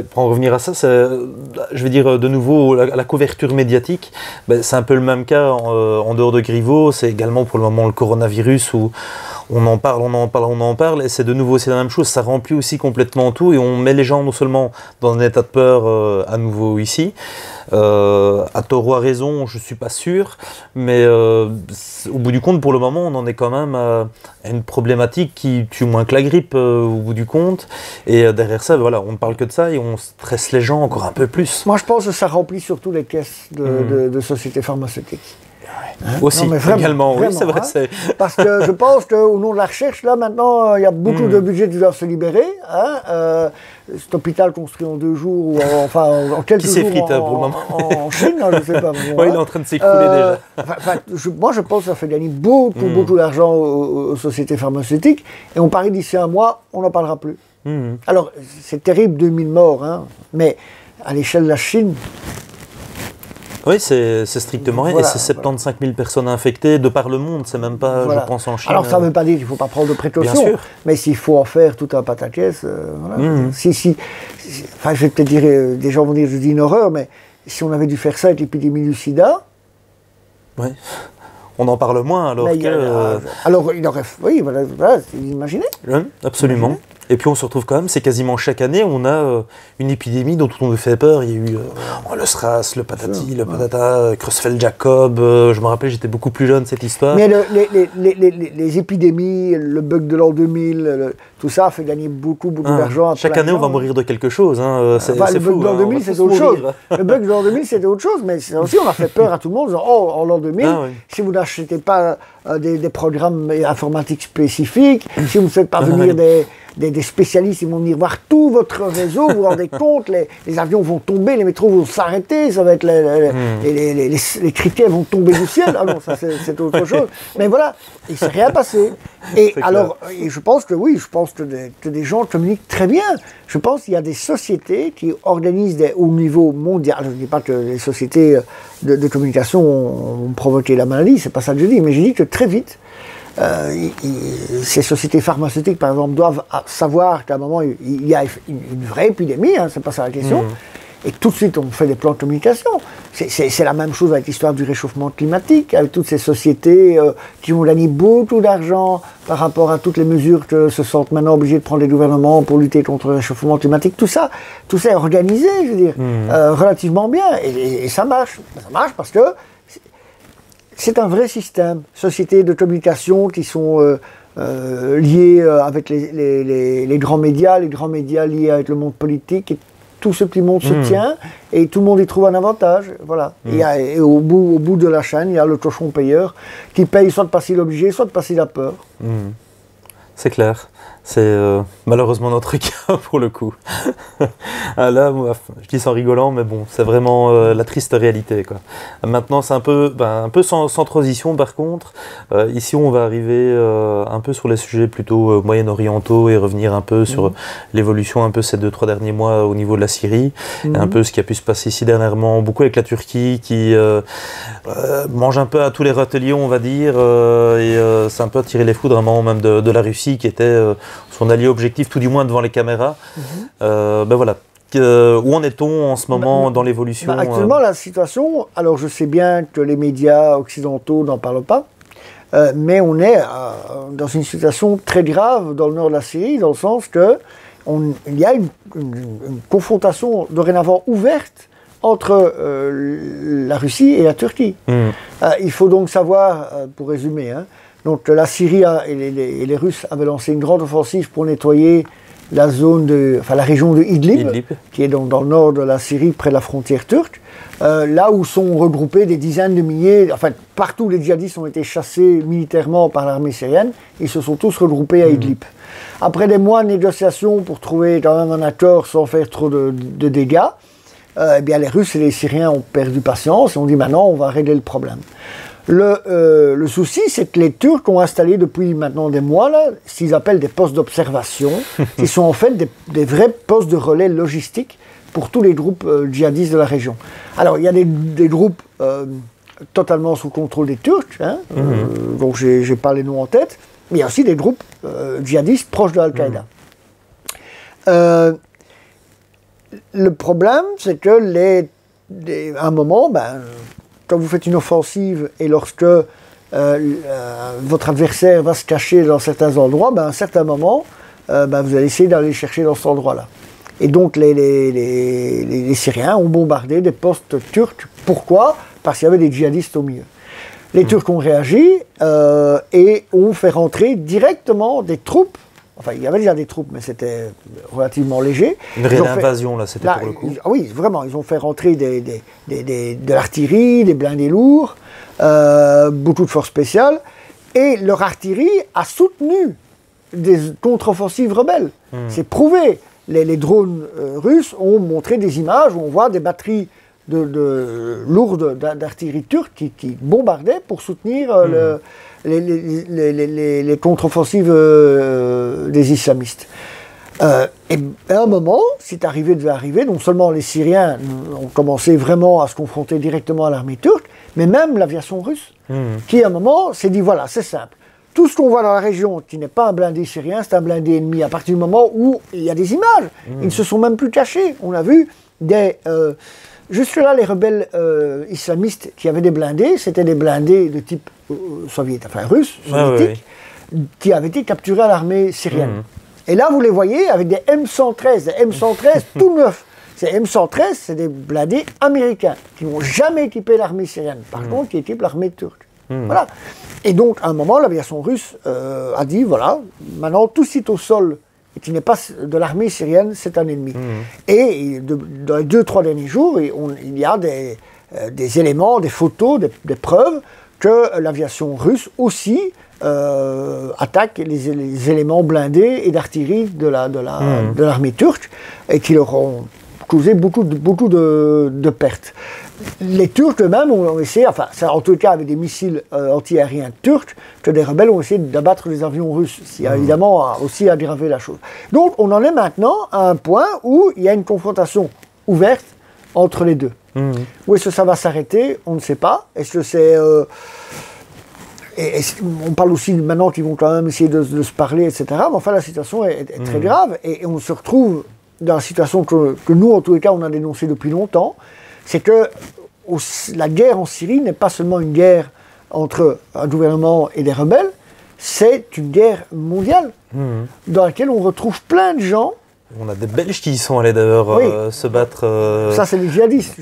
pour en revenir à ça, je vais dire de nouveau, la couverture médiatique, c'est un peu le même cas en dehors de Griveaux. C'est également pour le moment le coronavirus où on en parle, et c'est de nouveau aussi la même chose. Ça remplit aussi complètement tout et on met les gens non seulement dans un état de peur à nouveau ici, à tort ou à raison, je ne suis pas sûr, mais au bout du compte, pour le moment, on en est quand même à une problématique qui tue moins que la grippe au bout du compte. Et derrière ça, voilà, on ne parle que de ça et on stresse les gens encore un peu plus. Moi, je pense que ça remplit surtout les caisses de sociétés pharmaceutiques. Hein? Aussi, non, vraiment, également, vraiment, oui, c'est vrai. Hein, parce que je pense qu'au nom de la recherche, là, maintenant, il y a beaucoup de budgets qui doivent se libérer. Hein, cet hôpital construit en 2 jours, ou en quelques jours s'effrite pour le moment. En Chine, je ne sais pas. Oui, il est en train de s'écrouler déjà. Moi, je pense que ça fait gagner beaucoup d'argent aux sociétés pharmaceutiques. Et on parie d'ici un mois, on n'en parlera plus. Alors, c'est terrible, 2000 morts, hein, mais à l'échelle de la Chine... Oui, c'est strictement rien. Voilà, et c'est 75 000 personnes infectées de par le monde, c'est même pas, je pense, en Chine. Alors ça ne veut pas dire qu'il ne faut pas prendre de précautions, mais s'il faut en faire tout un pataquès, voilà. Enfin, je vais peut-être dire, des gens vont dire que je dis une horreur, mais si on avait dû faire ça avec l'épidémie du sida... Oui. on en parle moins alors que... alors, il aurait... Oui, voilà, imaginez. Absolument. Imaginez. Et puis on se retrouve quand même, c'est quasiment chaque année, on a une épidémie dont tout le monde fait peur. Il y a eu le SRAS, le patati, le patata, Creutzfeldt-Jakob. Je me rappelle, j'étais beaucoup plus jeune, cette histoire. Mais les épidémies, le bug de l'an 2000, tout ça a fait gagner beaucoup d'argent. Chaque année, on va mourir de quelque chose. C'est le bug de l'an 2000, c'était autre chose. Le bug de l'an 2000, c'était autre chose. Mais aussi, on a fait peur à tout le monde. Genre, en l'an 2000, si vous n'achetez pas des programmes informatiques spécifiques, si vous ne faites pas venir des spécialistes, ils vont venir voir tout votre réseau, vous vous rendez compte, les avions vont tomber, les métros vont s'arrêter, ça va être les critères vont tomber du ciel. Ah non, ça c'est autre chose. Mais voilà, il ne s'est rien passé. Et alors, je pense que des gens communiquent très bien. Je pense qu'il y a des sociétés qui organisent au niveau mondial. Je ne dis pas que les sociétés de communication ont provoqué la maladie, c'est pas ça que je dis, mais je dis que très vite, ces sociétés pharmaceutiques, par exemple, doivent savoir qu'à un moment, il y a une vraie épidémie, c'est pas ça la question, et tout de suite, on fait des plans de communication. C'est la même chose avec l'histoire du réchauffement climatique, avec toutes ces sociétés qui ont gagné beaucoup d'argent par rapport à toutes les mesures que se sentent maintenant obligés de prendre les gouvernements pour lutter contre le réchauffement climatique. Tout ça est organisé, je veux dire, relativement bien, et ça marche. Ça marche parce que c'est un vrai système. Sociétés de communication qui sont liées avec les grands médias liés avec le monde politique, et tout ce petit monde se tient, et tout le monde y trouve un avantage. Voilà. Et au bout de la chaîne, il y a le cochon payeur qui paye soit parce qu'il est obligé, soit parce qu'il a peur. C'est clair. C'est malheureusement notre cas pour le coup. Là, je dis ça en rigolant, mais bon, c'est vraiment la triste réalité, quoi. Maintenant, c'est un peu sans transition par contre. Ici, on va arriver un peu sur les sujets plutôt moyen-orientaux et revenir un peu sur l'évolution un peu ces 2-3 derniers mois au niveau de la Syrie. Et un peu ce qui a pu se passer ici dernièrement, beaucoup avec la Turquie qui mange un peu à tous les râteliers, on va dire, et c'est un peu tiré les foudres à un moment même de la Russie qui était son allié objectif, tout du moins devant les caméras. Voilà. Où en est-on en ce moment dans l'évolution Actuellement, la situation, alors je sais bien que les médias occidentaux n'en parlent pas, mais on est dans une situation très grave dans le nord de la Syrie, dans le sens qu'il y a une confrontation dorénavant ouverte entre la Russie et la Turquie. Il faut donc savoir, pour résumer, donc la Syrie et les Russes avaient lancé une grande offensive pour nettoyer la région de Idlib, qui est donc dans le nord de la Syrie, près de la frontière turque, là où sont regroupés des dizaines de milliers, enfin partout les djihadistes ont été chassés militairement par l'armée syrienne, ils se sont tous regroupés à Idlib. Après des mois de négociations pour trouver quand même un accord sans faire trop de dégâts, eh bien les Russes et les Syriens ont perdu patience et ont dit maintenant on va régler le problème. Le souci, c'est que les Turcs ont installé depuis maintenant des mois ce qu'ils appellent des postes d'observation, qui sont en fait des vrais postes de relais logistiques pour tous les groupes djihadistes de la région. Alors, il y a des groupes totalement sous contrôle des Turcs, donc j'ai pas les noms en tête, mais il y a aussi des groupes djihadistes proches de Al-Qaïda. Le problème, c'est que à un moment, quand vous faites une offensive et lorsque votre adversaire va se cacher dans certains endroits, à un certain moment, vous allez essayer d'aller chercher dans cet endroit-là. Et donc les Syriens ont bombardé des postes turcs. Pourquoi ? Parce qu'il y avait des djihadistes au milieu. Les Turcs ont réagi et ont fait rentrer directement des troupes. Enfin, il y avait déjà des troupes, mais c'était relativement léger. Une réelle invasion, là, c'était pour le coup. Oui, vraiment. Ils ont fait rentrer de l'artillerie, des blindés lourds, beaucoup de forces spéciales. Et leur artillerie a soutenu des contre-offensives rebelles. C'est prouvé. Les drones russes ont montré des images où on voit des batteries lourdes d'artillerie turque qui bombardaient pour soutenir les contre-offensives des islamistes. Et à un moment, c'est arrivé, devait arriver, non seulement les Syriens ont commencé vraiment à se confronter directement à l'armée turque, mais même l'aviation russe, qui à un moment s'est dit, voilà, c'est simple. Tout ce qu'on voit dans la région qui n'est pas un blindé syrien, c'est un blindé ennemi. À partir du moment où il y a des images, ils ne se sont même plus cachés. On a vu des Jusque là, les rebelles islamistes qui avaient des blindés, c'était des blindés de type russe, soviétique, qui avaient été capturés à l'armée syrienne. Et là, vous les voyez avec des M113, tout neufs. Ces M113, c'est des blindés américains qui n'ont jamais équipé l'armée syrienne. Par contre, qui équipent l'armée turque. Voilà. Et donc, à un moment, l'aviation russe a dit, voilà, maintenant, tout site au sol et qui n'est pas de l'armée syrienne, c'est un ennemi. Et dans les 2-3 derniers jours, il y a des éléments, des photos, des preuves que l'aviation russe aussi attaque les éléments blindés et d'artillerie de l'armée turque et qui leur ont causé beaucoup de pertes. Les Turcs eux-mêmes ont essayé, enfin, en tout cas avec des missiles anti-aériens turcs, que des rebelles ont essayé d'abattre les avions russes, ce qui a évidemment aussi aggravé la chose. Donc on en est maintenant à un point où il y a une confrontation ouverte entre les deux. Où est-ce que ça va s'arrêter? On ne sait pas. Est-ce que c'est... on parle aussi maintenant qu'ils vont quand même essayer de se parler, etc. Mais enfin, la situation est très grave. Et on se retrouve dans la situation que nous, en tous les cas, on a dénoncée depuis longtemps. C'est que la guerre en Syrie n'est pas seulement une guerre entre un gouvernement et des rebelles, c'est une guerre mondiale dans laquelle on retrouve plein de gens. On a des Belges qui y sont allés d'ailleurs se battre. Ça, c'est les djihadistes.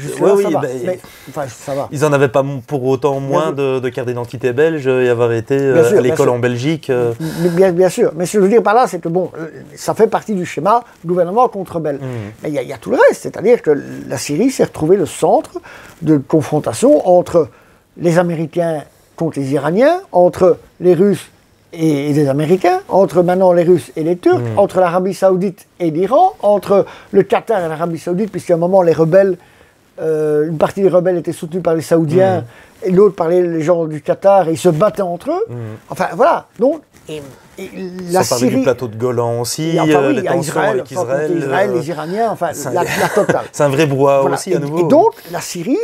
Ça va. Ils n'en avaient pas pour autant moins de carte d'identité belge et avoir été à l'école en Belgique. Bien sûr. Mais ce que je veux dire par là, c'est que bon, ça fait partie du schéma gouvernement contre rebelle. Mais il y a tout le reste. C'est-à-dire que la Syrie s'est retrouvée le centre de confrontation entre les Américains contre les Iraniens, entre les Russes et les Américains, entre maintenant les Russes et les Turcs, entre l'Arabie Saoudite et l'Iran, entre le Qatar et l'Arabie Saoudite, puisqu'à un moment les rebelles, une partie des rebelles étaient soutenus par les Saoudiens et l'autre par les gens du Qatar, et ils se battaient entre eux. Enfin voilà, donc la Syrie... du plateau de Golan aussi, il y a Israël, les Iraniens, enfin la totale. C'est un vrai brouhaha aussi à nouveau. Et donc la Syrie,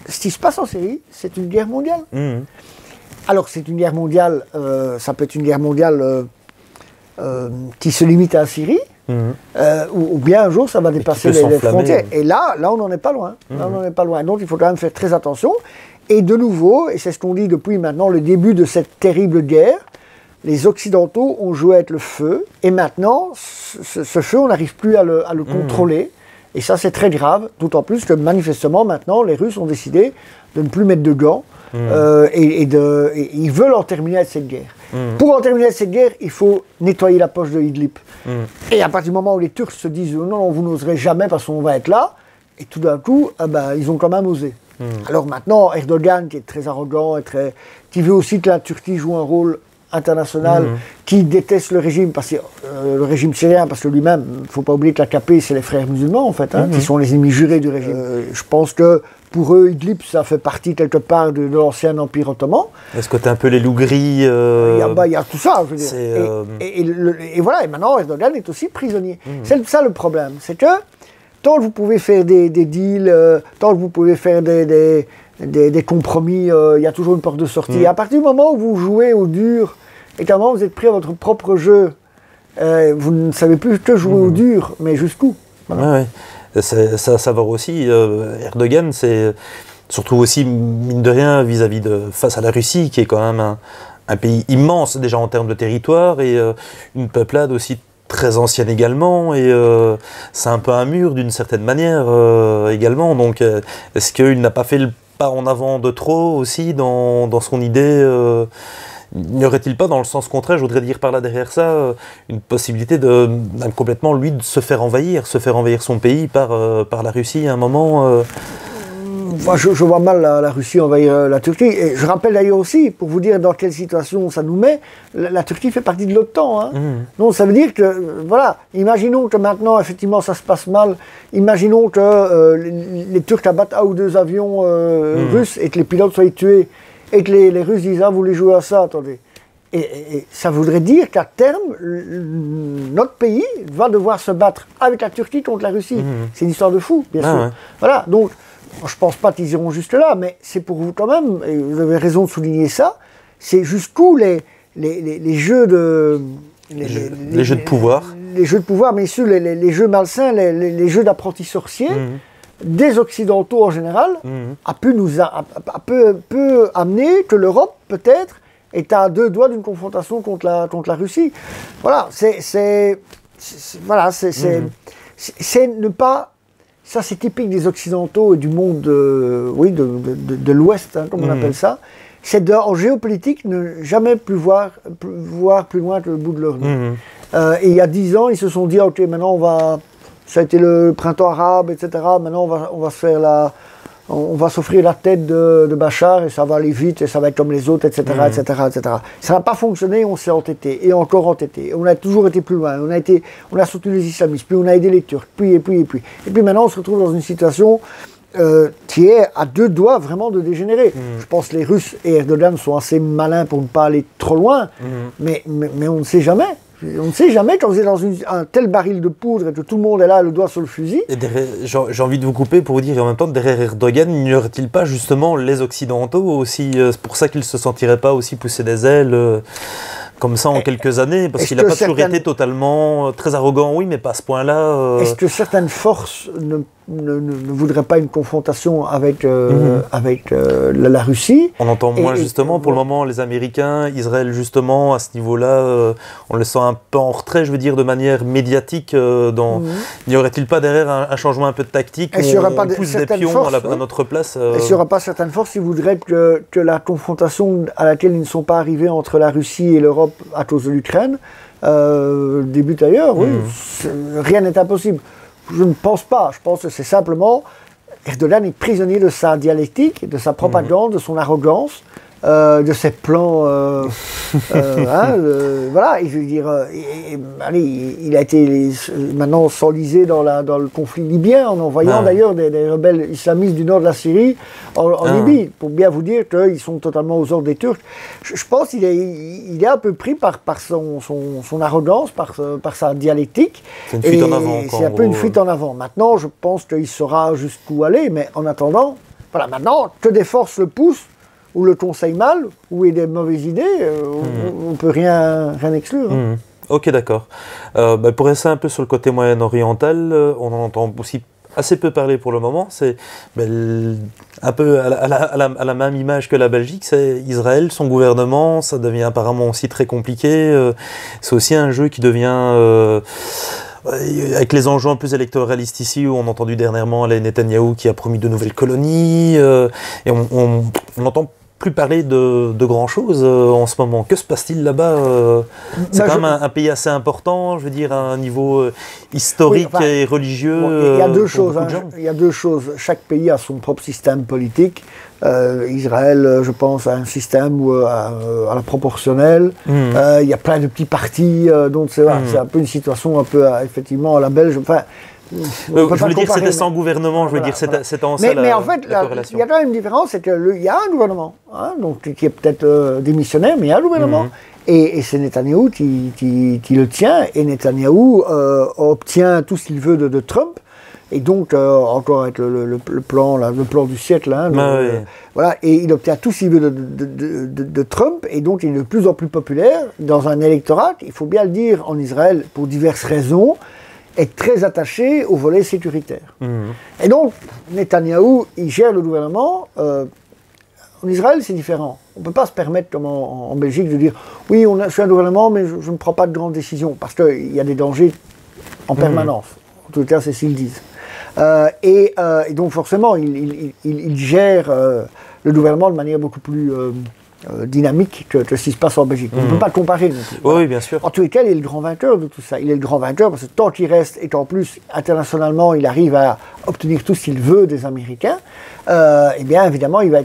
ce qui se passe en Syrie, c'est une guerre mondiale. Alors c'est une guerre mondiale, ça peut être une guerre mondiale qui se limite à la Syrie, ou bien un jour ça va dépasser les frontières. Et là on n'en est pas loin. Donc il faut quand même faire très attention. Et de nouveau, et c'est ce qu'on dit depuis maintenant le début de cette terrible guerre, les Occidentaux ont joué avec le feu, et maintenant ce feu on n'arrive plus à le contrôler. Et ça c'est très grave, d'autant plus que manifestement maintenant les Russes ont décidé de ne plus mettre de gants. Et ils veulent en terminer avec cette guerre. Pour en terminer avec cette guerre, il faut nettoyer la poche de Idlib. Et à partir du moment où les Turcs se disent non, vous n'oserez jamais parce qu'on va être là, et tout d'un coup, ils ont quand même osé. Alors maintenant, Erdogan, qui est très arrogant, qui veut aussi que la Turquie joue un rôle international, qui déteste le régime syrien, parce que lui-même, il ne faut pas oublier que l'AKP, c'est les frères musulmans, en fait, qui sont les ennemis jurés du régime. Je pense que pour eux, Idlib, ça fait partie quelque part de l'ancien empire ottoman. Est-ce que tu es un peu les loups gris Il y a tout ça, je veux dire. Et voilà, et maintenant, Erdogan est aussi prisonnier. C'est ça le problème, c'est que tant que vous pouvez faire des deals, tant que vous pouvez faire des compromis, il y a toujours une porte de sortie. Et à partir du moment où vous jouez au dur, et qu'à un moment vous êtes pris à votre propre jeu, vous ne savez plus que jouer au dur, mais jusqu'où. Voilà. C'est ça à savoir aussi, Erdogan, c'est surtout aussi, mine de rien, face à la Russie, qui est quand même un pays immense déjà en termes de territoire, et une peuplade aussi très ancienne également, et c'est un peu un mur d'une certaine manière également. Donc est-ce qu'il n'a pas fait le pas en avant de trop aussi dans son idée n'y aurait-il pas, dans le sens contraire, je voudrais dire par là derrière ça, une possibilité complètement, lui, de se faire envahir son pays par la Russie à un moment Je vois mal la Russie envahir la Turquie. Et je rappelle d'ailleurs aussi, pour vous dire dans quelle situation ça nous met, la Turquie fait partie de l'OTAN. Donc ça veut dire que, voilà, imaginons que maintenant, effectivement, ça se passe mal. Imaginons que les Turcs abattent un ou deux avions russes et que les pilotes soient tués. Et que les Russes disent « Ah, vous voulez jouer à ça, attendez ». Et ça voudrait dire qu'à terme, notre pays va devoir se battre avec la Turquie contre la Russie. C'est une histoire de fou, bien sûr. Ouais. Voilà, donc je ne pense pas qu'ils iront jusque là, mais c'est pour vous quand même, et vous avez raison de souligner ça, c'est jusqu'où les jeux de... Les jeux de pouvoir. Les jeux de pouvoir, mais sûr, les jeux malsains, les jeux d'apprentis sorciers, des Occidentaux en général peut amener que l'Europe, peut-être, est à 2 doigts d'une confrontation contre la Russie. Voilà, c'est ne pas... Ça, c'est typique des Occidentaux et du monde de l'Ouest, hein, comme on appelle ça. C'est en géopolitique ne jamais plus voir plus loin que le bout de leur nez. Et il y a 10 ans, ils se sont dit, ok, maintenant ça a été le printemps arabe, etc. Maintenant, on va s'offrir la tête de Bachar et ça va aller vite et ça va être comme les autres, etc., etc., etc. Ça n'a pas fonctionné, on s'est entêté et encore entêté. On a toujours été plus loin. On a soutenu les islamistes, puis on a aidé les Turcs, puis. Et puis maintenant, on se retrouve dans une situation qui est à 2 doigts vraiment de dégénérer. Je pense que les Russes et Erdogan sont assez malins pour ne pas aller trop loin, mais on ne sait jamais. On ne sait jamais quand vous êtes dans un tel baril de poudre et que tout le monde est là, le doigt sur le fusil. Et j'ai envie de vous couper pour vous dire, et en même temps, derrière Erdogan, n'y aurait-il pas justement les Occidentaux aussi? C'est pour ça qu'ils ne se sentiraient pas aussi pousser des ailes comme ça en quelques années, parce qu'il n'a pas toujours été totalement très arrogant, oui, mais pas à ce point-là. Est-ce que certaines forces ne voudraient pas une confrontation avec la Russie? On entend moins justement, pour le moment, les Américains, Israël justement, à ce niveau-là, on le sent un peu en retrait, je veux dire, de manière médiatique. N'y aurait-il pas derrière un changement un peu de tactique, on pousse des pions à notre place Est-ce qu'il n'y aura pas certaines forces qui voudraient que la confrontation à laquelle ils ne sont pas arrivés entre la Russie et l'Europe à cause de l'Ukraine débute ailleurs? Oui, rien n'est impossible. Je ne pense pas. Je pense que c'est simplement Erdogan est prisonnier de sa dialectique, de sa propagande, de son arrogance, de ses plans. Voilà, je veux dire, il a été maintenant s'enliser dans le conflit libyen en envoyant d'ailleurs des rebelles islamistes du nord de la Syrie en Libye, pour bien vous dire qu'ils sont totalement aux ordres des Turcs. Je pense qu'il est un peu pris par son arrogance, par sa dialectique. C'est une fuite en avant. C'est un peu une fuite en avant. Maintenant, je pense qu'il saura jusqu'où aller, mais en attendant, voilà, maintenant, que des forces le poussent, ou le conseil mal, ou il y a des mauvaises idées, on ne peut rien exclure. Hein. Ok, d'accord. Pour rester un peu sur le côté moyen-oriental, on en entend aussi assez peu parler pour le moment. C'est un peu à la même image que la Belgique, c'est Israël, son gouvernement, ça devient apparemment aussi très compliqué. C'est aussi un jeu qui devient... avec les enjeux un peu électoralistes ici, où on a entendu dernièrement Netanyahou qui a promis de nouvelles colonies, et on n'entend plus parler de grand-chose en ce moment. Que se passe-t-il là-bas C'est quand même un pays assez important, je veux dire, à un niveau historique et religieux. Il y a 2 choses. Il y a 2 choses. Chaque pays a son propre système politique. Israël, je pense, a un système à la proportionnelle. Il y a plein de petits partis, donc c'est un peu une situation un peu, effectivement, à la belge. Enfin, je voulais dire que c'était sans gouvernement, je veux dire, c'est en ça mais en fait, il y a quand même une différence, c'est qu'il y a un gouvernement, donc, qui est peut-être démissionnaire, mais il y a un gouvernement. Et c'est Netanyahou qui le tient, et Netanyahou obtient tout ce qu'il veut de Trump. Et donc, encore avec le plan du siècle, voilà, et il obtient tout ce qu'il veut de Trump, et donc il est de plus en plus populaire dans un électorat, il faut bien le dire, en Israël, pour diverses raisons, est très attaché au volet sécuritaire. Et donc, Netanyahou, il gère le gouvernement. En Israël, c'est différent. On ne peut pas se permettre, comme en Belgique, de dire « Oui, je suis un gouvernement, mais je ne prends pas de grandes décisions. » Parce qu'il y a des dangers en permanence. En tout cas, c'est ce qu'ils disent. Et donc, forcément, il gère le gouvernement de manière beaucoup plus dynamique que ce qui se passe en Belgique. On ne peut pas comparer. Oui, bien sûr. En tous les cas, il est le grand vainqueur de tout ça. Il est le grand vainqueur parce que tant qu'il reste, et qu'en plus, internationalement, il arrive à obtenir tout ce qu'il veut des Américains, eh bien, évidemment, il va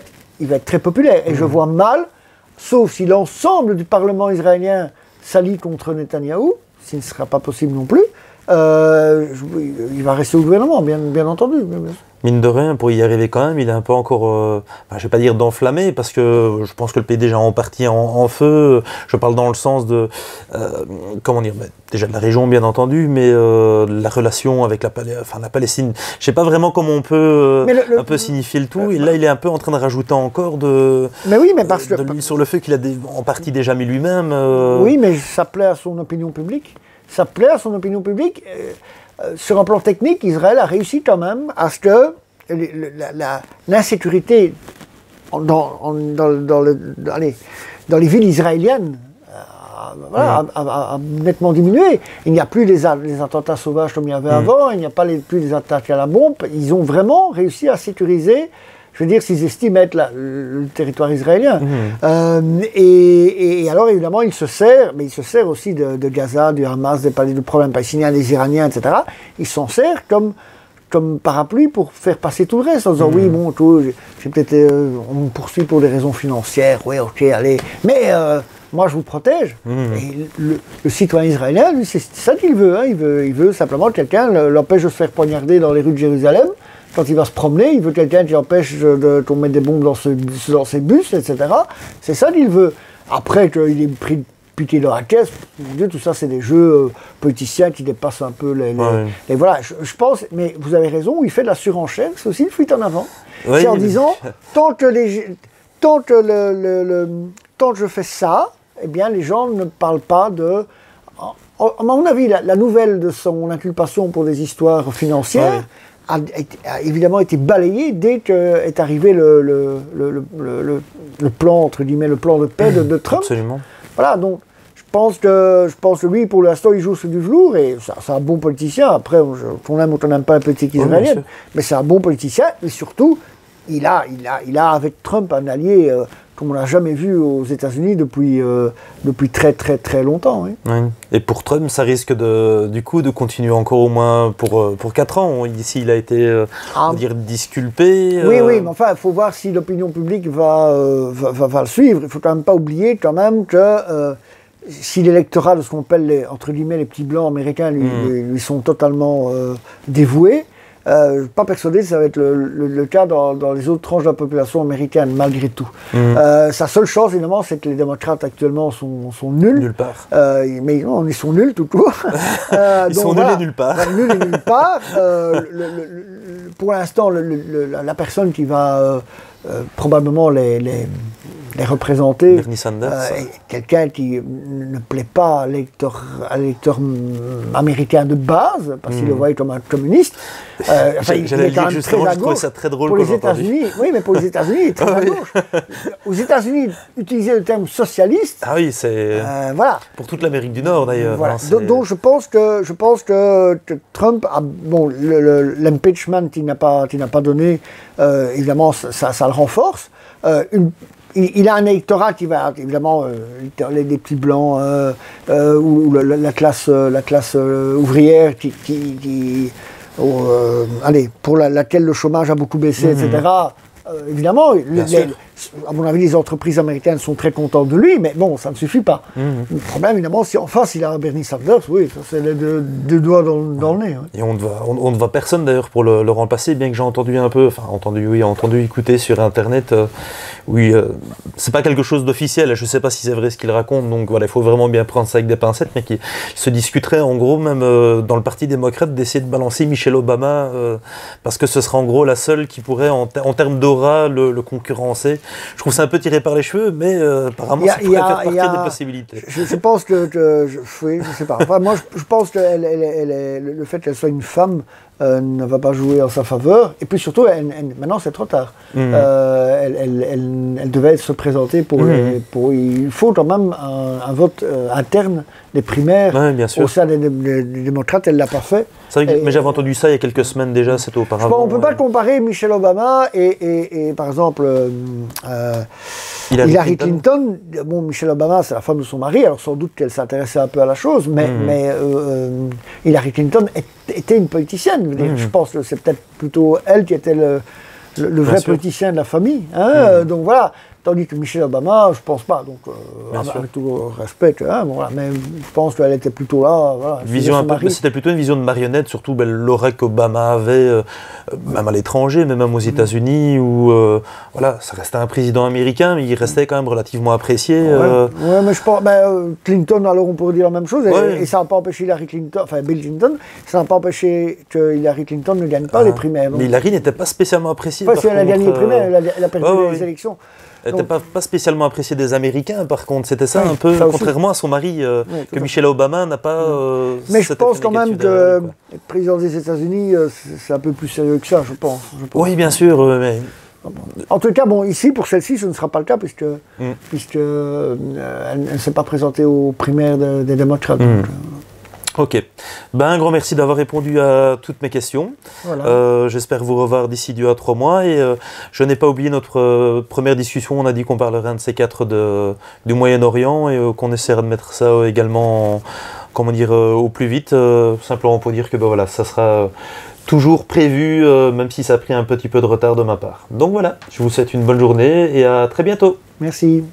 être très populaire. Et je vois mal, sauf si l'ensemble du Parlement israélien s'allie contre Netanyahou, ce qui ne sera pas possible non plus, il va rester au gouvernement, bien entendu. Mine de rien, pour y arriver quand même, il est un peu encore, je ne vais pas dire d'enflammé, parce que je pense que le pays est déjà en partie en feu. Je parle dans le sens de, comment dire, déjà de la région bien entendu, mais la relation avec la Palestine. Je ne sais pas vraiment comment on peut un peu signifier le tout. Et là, il est un peu en train de rajouter encore de l'huile sur le feu qu'il a en partie déjà mis lui-même. Oui, mais ça plaît à son opinion publique. Ça plaît à son opinion publique. Sur un plan technique, Israël a réussi quand même à ce que l'insécurité dans les villes israéliennes a nettement diminué. Il n'y a plus les attentats sauvages comme il y avait avant, il n'y a pas plus les attaques à la bombe. Ils ont vraiment réussi à sécuriser, je veux dire, s'ils estiment être le territoire israélien. Et alors, évidemment, il se sert aussi de Gaza, du Hamas, des problèmes palestiniens, des Iraniens, etc. Il s'en sert comme parapluie pour faire passer tout le reste en disant oui, bon, on me poursuit pour des raisons financières, oui, ok, allez, mais moi je vous protège. Et le citoyen israélien, lui, c'est ça qu'il veut, hein. Il veut simplement que quelqu'un l'empêche de se faire poignarder dans les rues de Jérusalem. Quand il va se promener, il veut quelqu'un qui empêche qu'on mette des bombes dans ses bus, etc. C'est ça qu'il veut. Après qu'il ait pris piqué dans la caisse, mon Dieu, tout ça, c'est des jeux politiciens qui dépassent un peu les voilà, je pense, mais vous avez raison, il fait de la surenchère, c'est aussi une fuite en avant. Oui, c'est en disant, tant que je fais ça, eh bien, les gens ne parlent pas de... À mon avis, la nouvelle de son inculpation pour des histoires financières a évidemment été balayée dès qu'est arrivé le plan, entre guillemets, le plan de paix de Trump. Absolument. Voilà, donc je pense que lui, pour l'instant, il joue sur du velours, et c'est un bon politicien. Après, on aime ou on n'aime pas la politique israélienne, mais c'est un bon politicien, et surtout, il a avec Trump un allié comme on n'a jamais vu aux États-Unis depuis très très très longtemps. Oui. Oui. Et pour Trump, ça risque du coup de continuer encore au moins pour 4 ans. Ici, il a été disculpé. Oui, mais enfin, il faut voir si l'opinion publique va le suivre. Il ne faut quand même pas oublier quand même que si l'électorat de ce qu'on appelle entre guillemets les petits blancs américains lui sont totalement dévoués, je ne suis pas persuadé que ça va être le cas dans les autres tranches de la population américaine, malgré tout. Sa seule chance, évidemment, c'est que les démocrates actuellement sont nuls. Nulle part. Mais non, ils sont nuls tout court. Ils sont nuls et nulle part. Nuls et nulle part. Pour l'instant, la personne qui va probablement les représenter, Bernie Sanders, quelqu'un qui ne plaît pas à l'électeur américain de base, parce qu'il le voit comme un communiste. J'allais dire justement, je trouvais ça très drôle pour les États-Unis. Oui, mais pour les États-Unis, il est très à gauche. Aux États-Unis, utiliser le terme socialiste. Ah oui, c'est voilà. Pour toute l'Amérique du Nord d'ailleurs. Voilà. Donc je pense que Trump a l'impeachment qu'il n'a pas donné, évidemment, ça le renforce. Il a un électorat qui va, évidemment, des petits blancs, ou la classe ouvrière pour laquelle le chômage a beaucoup baissé, etc. Évidemment, à mon avis, les entreprises américaines sont très contentes de lui, mais bon, ça ne suffit pas. Le problème, évidemment, si en face, il a Bernie Sanders, oui, ça c'est les deux doigts dans le nez. Et on ne voit personne d'ailleurs pour le remplacer, bien que j'ai entendu écouter sur Internet. C'est pas quelque chose d'officiel, je ne sais pas si c'est vrai ce qu'il raconte, donc voilà, il faut vraiment bien prendre ça avec des pincettes, mais qu'il se discuterait en gros, même dans le Parti démocrate, d'essayer de balancer Michelle Obama, parce que ce sera en gros la seule qui pourrait, en termes d'aura, le concurrencer. Je trouve ça un peu tiré par les cheveux, mais apparemment ça pourrait faire partie des possibilités. Je pense oui, je sais pas. Enfin, moi, je pense que le fait qu'elle soit une femme ne va pas jouer en sa faveur. Et puis surtout, maintenant c'est trop tard. Elle devait se présenter pour il faut quand même un vote interne des primaires au sein des démocrates. Elle ne l'a pas fait. C'est vrai mais j'avais entendu ça il y a quelques semaines déjà, c'était auparavant. On ne peut pas comparer Michelle Obama et par exemple Hillary Clinton. Bon, Michelle Obama, c'est la femme de son mari, alors sans doute qu'elle s'intéressait un peu à la chose, mais Hillary Clinton était une politicienne. Je pense que c'est peut-être plutôt elle qui était le vrai politicien de la famille. Donc voilà. Tandis que Michelle Obama, je ne pense pas. Donc, avec tout le respect, voilà, mais je pense qu'elle était plutôt là. Voilà, c'était plutôt une vision de marionnette, surtout l'aura qu'Obama avait, même à l'étranger, mais même aux États-Unis, où voilà, ça restait un président américain, mais il restait quand même relativement apprécié. Oui, mais je pense. Clinton, alors on pourrait dire la même chose, et ça n'a pas empêché Bill Clinton, ça n'a pas empêché que Hillary Clinton ne gagne pas les primaires. Mais Hillary n'était pas spécialement appréciée. Parce qu'elle a gagné les primaires, elle a perdu les élections. Elle n'était pas spécialement appréciée des Américains, par contre. C'était ça un peu, ça contrairement à son mari, que Michelle Obama n'a pas... Mais je pense quand même que être président des États-Unis, c'est un peu plus sérieux que ça, je pense. Oui, bien sûr, mais... En tout cas, bon, ici, pour celle-ci, ce ne sera pas le cas, puisque elle ne s'est pas présentée aux primaires des démocrates. Ok. Un grand merci d'avoir répondu à toutes mes questions. Voilà. J'espère vous revoir d'ici 2 à 3 mois. Et je n'ai pas oublié notre première discussion. On a dit qu'on parlerait un de ces 4 du Moyen-Orient et qu'on essaiera de mettre ça également, au plus vite. Simplement pour dire que voilà, ça sera toujours prévu, même si ça a pris un petit peu de retard de ma part. Donc voilà, je vous souhaite une bonne journée et à très bientôt. Merci.